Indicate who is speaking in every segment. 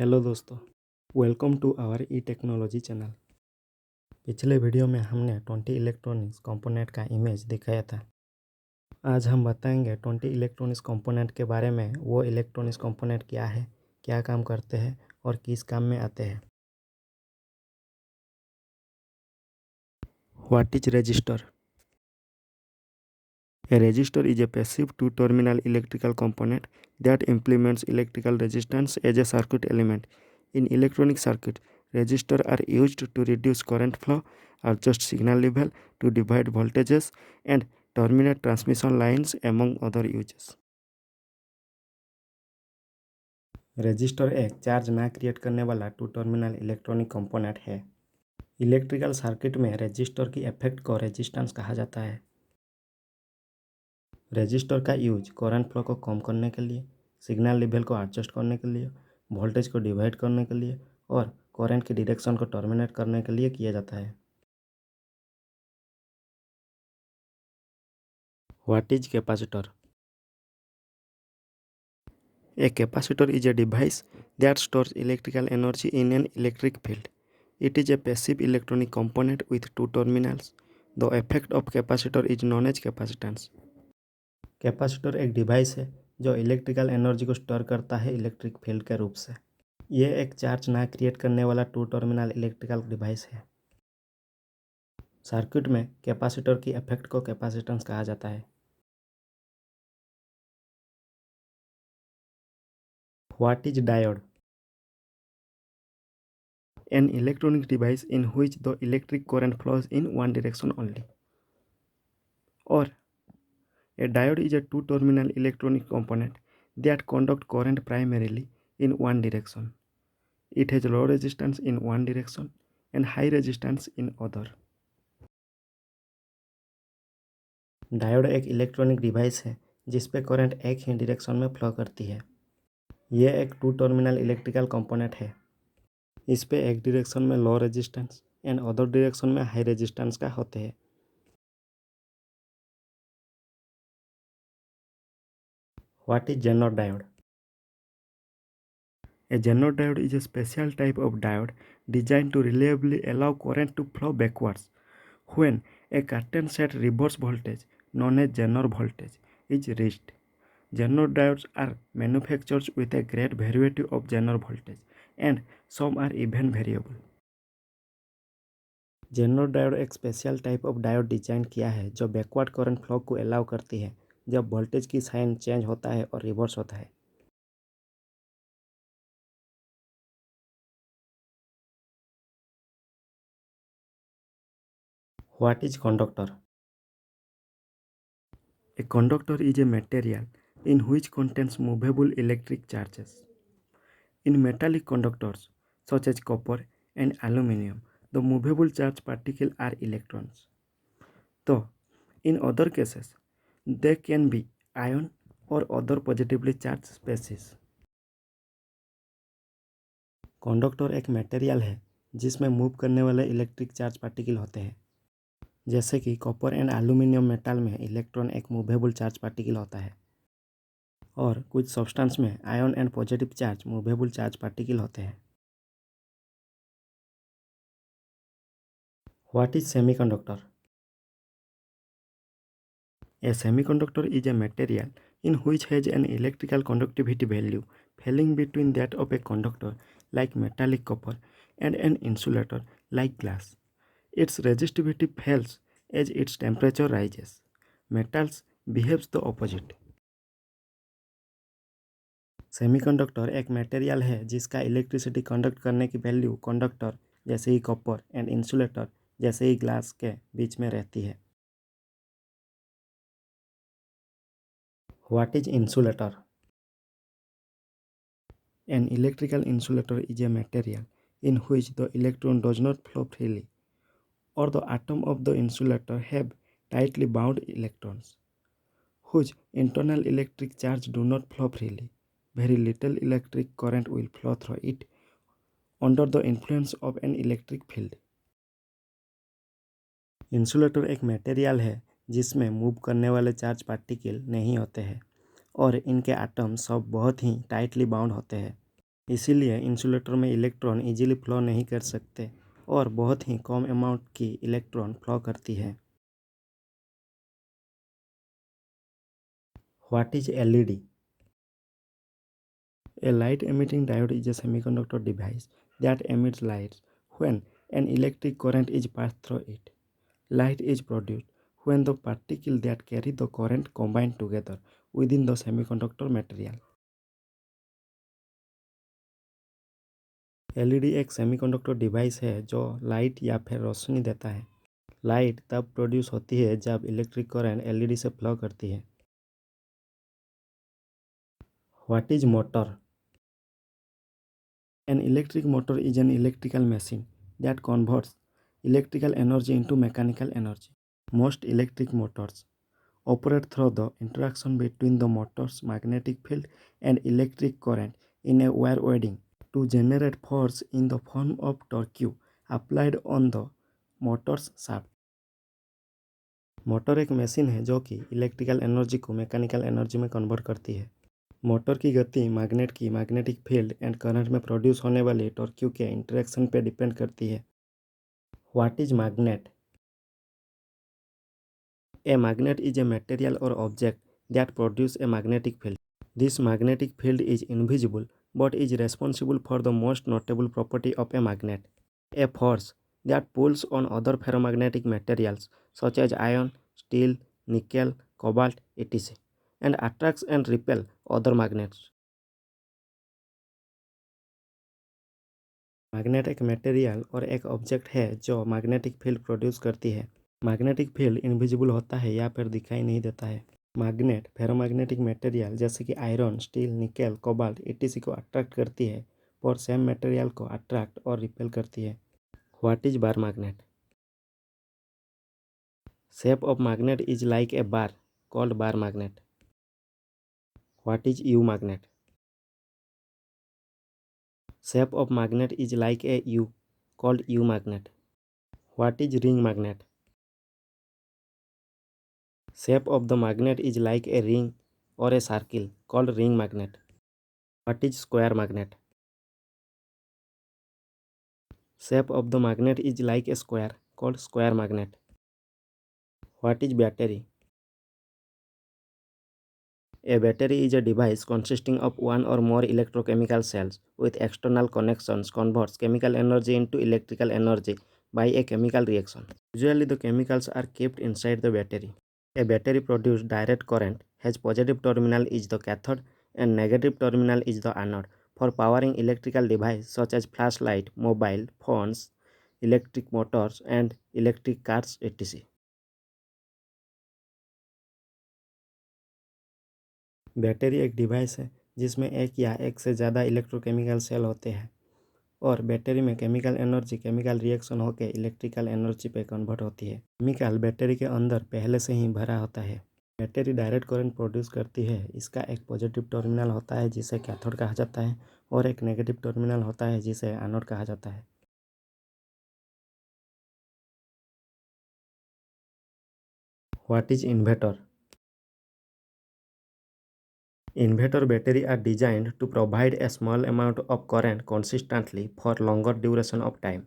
Speaker 1: Hello दोस्तों, welcome to our E technology channel. पिछले video में हमने 20 इलेक्ट्रॉनिक्स कंपोनेंट का इमेज दिखाया था। आज हम बताएंगे 20 इलेक्ट्रॉनिक्स कंपोनेंट के बारे में। वो इलेक्ट्रॉनिक्स कंपोनेंट क्या है, क्या काम करते हैं और किस काम में आते हैं। What is register? A resistor is a passive two-terminal electrical component that implements electrical resistance as a circuit element. In electronic circuit, resistors are used to reduce current flow, adjust signal level, to divide voltages, and terminate transmission lines among other uses. Resistor एक charge ना create करने वाला two terminal electronic component है। Electrical circuit में resistor की effect को resistance कहा जाता है। रेजिस्टर का यूज करंट फ्लो को कम करने के लिए, सिग्नल लेवल को एडजस्ट करने के लिए, वोल्टेज को डिवाइड करने के लिए और करंट की डायरेक्शन को टर्मिनेट करने के लिए किया जाता है। What is capacitor? A capacitor is a device that stores electrical energy in an electric field. It is a passive electronic component with two terminals. The effect of capacitor is known as capacitance. Capacitor एक device है जो electrical energy को store करता है electric field के रूप से। यह एक चार्ज ना क्रिएट करने वाला टू टर्मिनल इलेक्ट्रिकल डिवाइस है। सर्किट में कैपेसिटर की इफेक्ट को कैपेसिटेंस कहा जाता है। What is diode? An electronic device in which the electric current flows in one direction only. Or a diode is a two-terminal electronic component that conduct current primarily in one direction. It has low resistance in one direction and high resistance in other. Diode एक electronic device है जिस पे current एक ही direction में flow करती है। यह एक टू टर्मिनल इलेक्ट्रिकल कंपोनेंट है। इस पे एक डायरेक्शन में low resistance and other direction में हाई रेजिस्टेंस का होते हैं। What is Zener diode? A Zener diode is a special type of diode designed to reliably allow current to flow backwards when a certain set reverse voltage, known as Zener voltage, is reached. Zener diodes are manufactured with a great variety of Zener voltage, and some are even variable. Zener diode एक special type of diode design किया है जो backward current flow को allow करती है जब voltage की sign change होता है और रिवर्स होता है। What is conductor? A conductor is a material in which contains movable electric charges. In metallic conductors such as copper and aluminum, the movable charge particles are electrons. Though in other cases, they can be ion or other positively charged species. Conductor एक material है जिसमें move करने वाले electric charge particle होते हैं। जैसे कि copper and aluminium metal में इलेक्ट्रॉन एक मूवेबल चार्ज पार्टिकल होता है और कुछ सब्सटेंस में ion and positive charge movable charge particle होते हैं। What is semiconductor? A semiconductor is a material in which has an electrical conductivity value falling between that of a conductor like metallic copper and an insulator like glass. Its resistivity falls as its temperature rises. Metals behaves the opposite. Semiconductor एक material है जिसका electricity conduct करने की value conductor जैसे ही copper and insulator जैसे ही glass के बीच में रहती है। What is insulator? An electrical insulator is a material in which the electron does not flow freely, or the atom of the insulator have tightly bound electrons, whose internal electric charge do not flow freely. Very little electric current will flow through it under the influence of an electric field. Insulator एक material है जिसमें move करने वाले charge particle नहीं होते हैं और इनके एटम सब बहुत ही टाइटली बाउंड होते हैं। इसीलिए इंसुलेटर में इलेक्ट्रॉन इजीली फ्लो नहीं कर सकते और बहुत ही कम अमाउंट की इलेक्ट्रॉन फ्लो करती है। What is LED? A light emitting diode is a semiconductor device that emits lights when an electric current is passed through it. Light is produced when the particles that carry the current combine together within the semiconductor material. LED एक semiconductor device है जो light या फिर रोशनी देता है। Light तब produce होती है जब इलेक्ट्रिक करंट एलईडी से फ्लो करती है। What is motor? An electric motor is an electrical machine that converts electrical energy into mechanical energy. Most electric motors operate through the interaction between the motor's magnetic field and electric current in a wire winding to generate force in the form of torque applied on the motor's shaft. Motor एक मशीन है जो कि electrical energy को mechanical energy में convert करती है। Motor की गति मैग्नेट की मैग्नेटिक फील्ड एंड करंट में प्रोड्यूस होने वाले टॉर्क के इंटरेक्शन पे डिपेंड करती है। What is magnet? A magnet is a material और object that produce a magnetic field. This magnetic field is invisible but is responsible for the most notable property of a magnet, A force that pulls on other ferromagnetic materials such as iron, steel, nickel, cobalt etc. and attracts and repel other magnets. Magnet एक material और एक object है जो magnetic field produce करती है। Magnetic field invisible होता है या फिर दिखाई नहीं देता है। मैग्नेट फेरोमैग्नेटिक मटेरियल जैसे कि iron, steel, nickel, cobalt etc. को अट्रैक्ट करती है और सेम मटेरियल को अट्रैक्ट और रिपेल करती है। What is bar magnet? Shape of magnet is like a bar called bar magnet. What is you magnet? Shape of magnet is like a U, called U magnet. What is ring magnet? Shape of the magnet is like a ring or a circle, called ring magnet. What is square magnet? Shape of the magnet is like a square, called square magnet. What is battery? A battery is a device consisting of one or more electrochemical cells with external connections converts chemical energy into electrical energy by a chemical reaction. Usually the chemicals are kept inside the battery. A battery produces direct current, has positive terminal is the cathode and negative terminal is the anode for powering electrical devices such as flashlight, mobile phones, electric motors and electric cars etc. Battery एक device है जिसमें एक या एक से ज़्यादा electrochemical cell होते हैं और बैटरी में केमिकल एनर्जी केमिकल रिएक्शन होकर इलेक्ट्रिकल एनर्जी पे कन्वर्ट होती है। केमिकल बैटरी के अंदर पहले से ही भरा होता है। बैटरी डायरेक्ट करंट प्रोड्यूस करती है। इसका एक पॉजिटिव टर्मिनल होता है जिसे कैथोड कहा जाता है और एक नेगेटिव टर्मिनल होता है जिसे एनोड कहा जाता है। What is inverter? Inverter battery are designed to provide a small amount of current consistently for longer duration of time.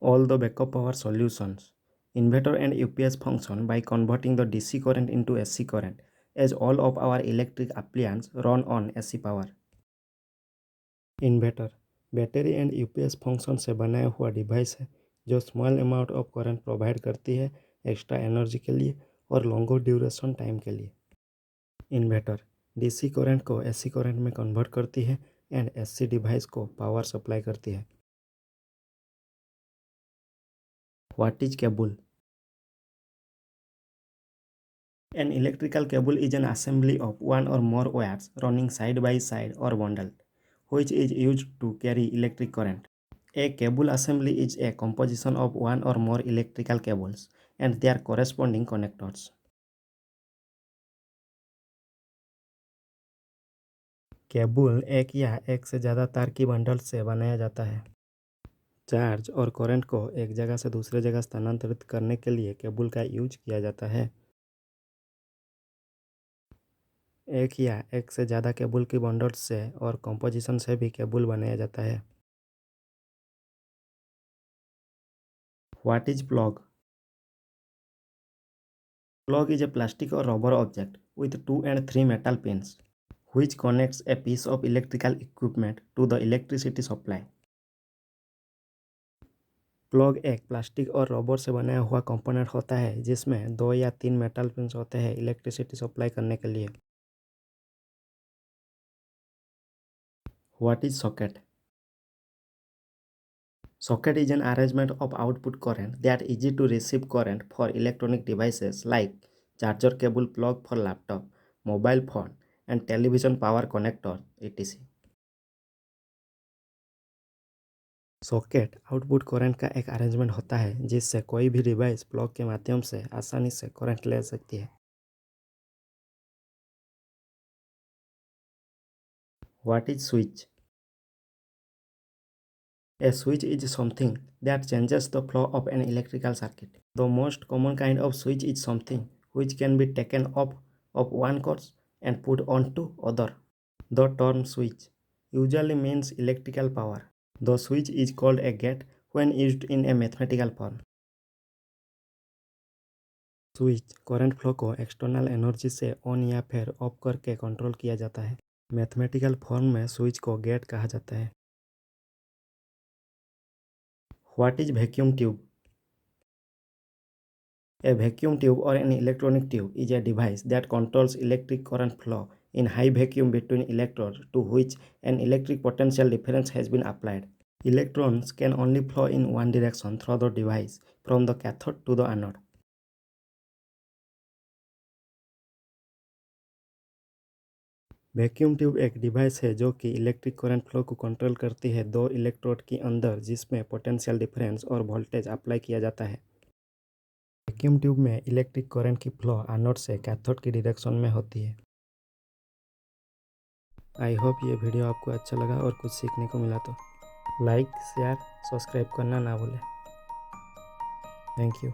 Speaker 1: All the backup power solutions. Inverter and UPS function by converting the DC current into AC current, as all of our electric appliances run on AC power. Inverter battery and UPS function से बनाया हुआ device है जो small amount of current provide करती है extra energy के लिए और लॉन्गर ड्यूरेशन टाइम के लिए। इन्वर्टर डीसी करंट को एसी करंट में कन्वर्ट करती है एंड एसी डिवाइस को पावर सप्लाई करती है। What is cable? An electrical cable is an assembly of one or more wires running side by side or bundled, which is used to carry electric current. A cable assembly is a composition of one or more electrical cables and their corresponding connectors. Cable एक या एक से ज़्यादा तार की bundle से बनाया जाता है। चार्ज और करंट को एक जगह से दूसरे जगह स्थानांतरित करने के लिए केबल का यूज किया जाता है। एक या एक से ज़्यादा केबल की बंडल्स से और कंपोजिशन से भी केबल बनाया जाता है। What is plug? Plug is a plastic or rubber object with 2 and 3 metal pins which connects a piece of electrical equipment to the electricity supply. Plug एक प्लास्टिक और रबर से बनाया हुआ कंपोनेंट होता है जिसमें 2 या 3 मेटल पिंस होते हैं इलेक्ट्रिसिटी सप्लाई करने के लिए। What is socket? Socket is an arrangement of output current that is easy to receive current for electronic devices like charger cable plug for laptop, mobile phone and television power connector etc. Socket output current का एक arrangement होता है जिससे कोई भी device plug के माध्यम से आसानी से करंट ले सकती है। What is switch? A switch is something that changes the flow of an electrical circuit. The most common kind of switch is something which can be taken off of one course and put on to other. The term switch usually means electrical power. The switch is called a gate when used in a mathematical form. Switch current flow को external energy से on या फिर of करके control किया जाता है। Mathematical form में switch को गेट कहा जाता है। What is vacuum tube? A vacuum tube or an electronic tube is a device that controls electric current flow in high vacuum between electrodes to which an electric potential difference has been applied. Electrons can only flow in one direction through the device from the cathode to the anode. Vacuum tube एक device है जो कि electric current flow को control करती है दो electrode के अंदर जिसमें पोटेंशियल डिफरेंस और वोल्टेज अप्लाई किया जाता है। वैक्यूम ट्यूब में इलेक्ट्रिक करंट की फ्लो एनोड से कैथोड की डायरेक्शन में होती है। आई होप ये वीडियो आपको अच्छा लगा और कुछ सीखने को मिला तो लाइक शेयर सब्सक्राइब करना ना भूलें। Thank you.